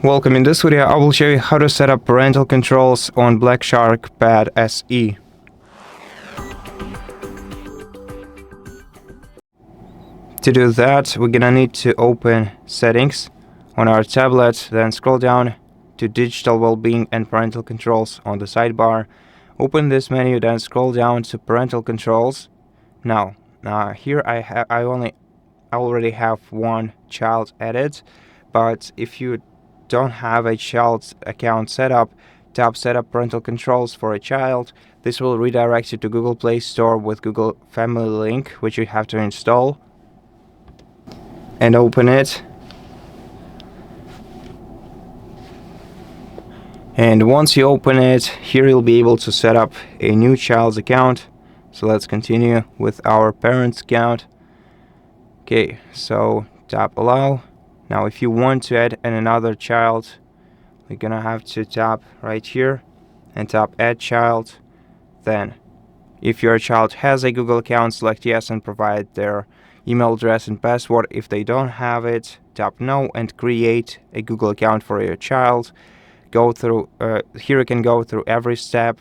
Welcome. In this video, I will show you how to set up parental controls on Black Shark Pad SE. To do that, we're gonna need to open Settings on our tablet, then scroll down to Digital Wellbeing and Parental Controls on the sidebar. Open this menu, then scroll down to Parental Controls. Now, here I already have one child added, but if you don't have a child's account set up, tap Set up Parental Controls for a child. This will redirect you to Google Play Store with Google Family Link, which you have to install and open it. And once you open it, here you'll be able to set up a new child's account. So let's continue with our parent's account. Okay, so tap Allow. Now if you want to add another child, we're gonna have to tap right here and tap Add Child. Then if your child has a Google account, select Yes and provide their email address and password. If they don't have it, tap No and create a Google account for your child. Go through here you can go through every step,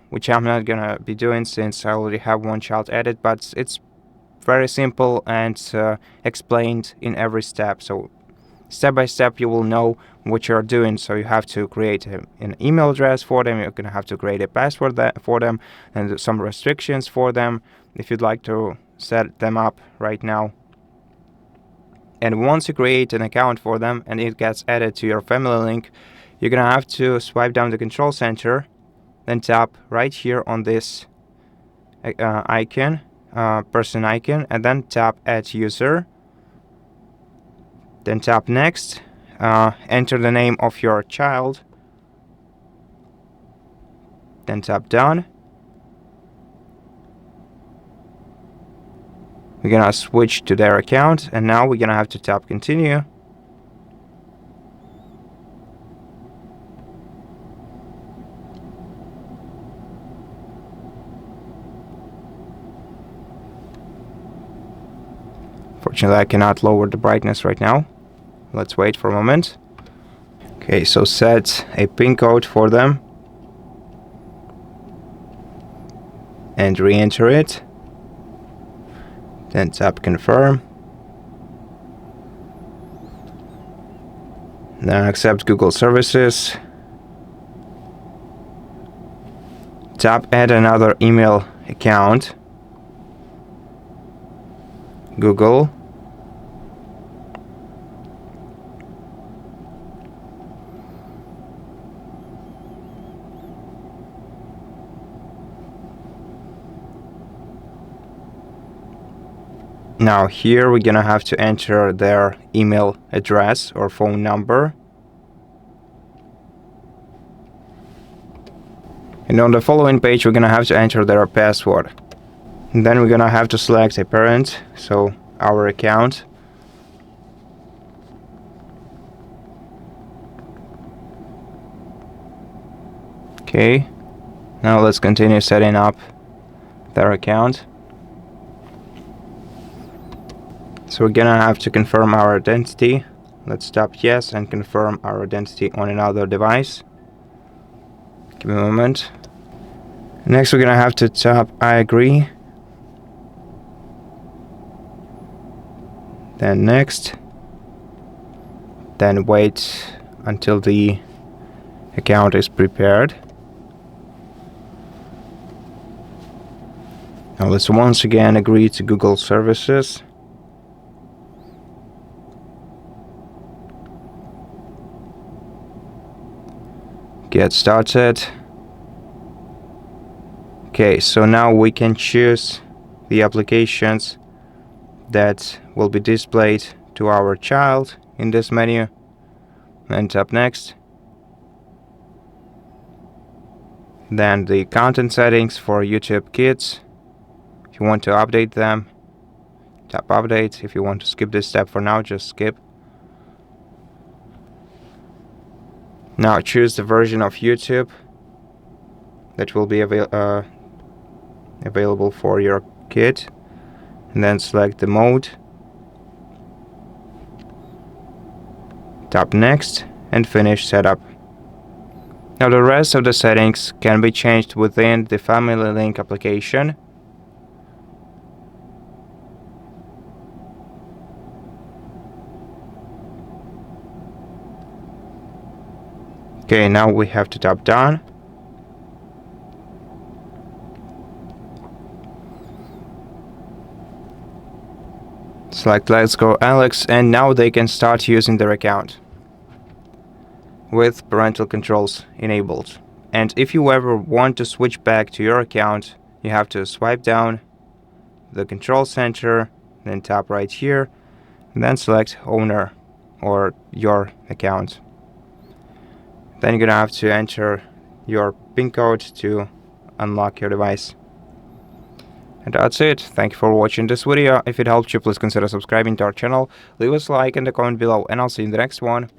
which I'm not gonna be doing since I already have one child added, but it's very simple and explained in every step. So step by step you will know what you're doing. So you have to create an email address for them, you're gonna have to create a password for them, and some restrictions for them if you'd like to set them up right now. And once you create an account for them and it gets added to your family link, you're gonna have to swipe down the control center, then tap right here on this icon, person icon, and then tap Add User. Then tap Next, enter the name of your child, then tap Done. We're gonna switch to their account, and now we're gonna have to tap Continue. Fortunately, I cannot lower the brightness right now. Let's wait for a moment. Okay, so set a PIN code for them and re-enter it. Then tap Confirm. Then accept Google services. Tap Add another email account. Google. Now here we're gonna have to enter their email address or phone number. And on the following page we're gonna have to enter their password. And then we're gonna have to select a parent, so our account. Okay, now let's continue setting up their account. So we're gonna have to confirm our identity. Let's tap Yes and confirm our identity on another device. Give me a moment. Next we're gonna have to tap I agree. Then Next. Then wait until the account is prepared. Now let's once again agree to Google services. Get started. Okay, so now we can choose the applications that will be displayed to our child in this menu, and tap Next. Then the content settings for YouTube Kids. If you want to update them, tap Update. If you want to skip this step for now, just skip. Now choose the version of YouTube that will be available for your kid, and then select the mode. Tap Next and finish setup. Now the rest of the settings can be changed within the Family Link application. Okay, now we have to tap Done. Select Let's Go Alex, and now they can start using their account with parental controls enabled. And if you ever want to switch back to your account, you have to swipe down the control center, then tap right here, and then select Owner or your account. Then you're gonna have to enter your PIN code to unlock your device. And that's it. Thank you for watching this video. If it helped you, please consider subscribing to our channel, leave us a like in the comment below, and I'll see you in the next one.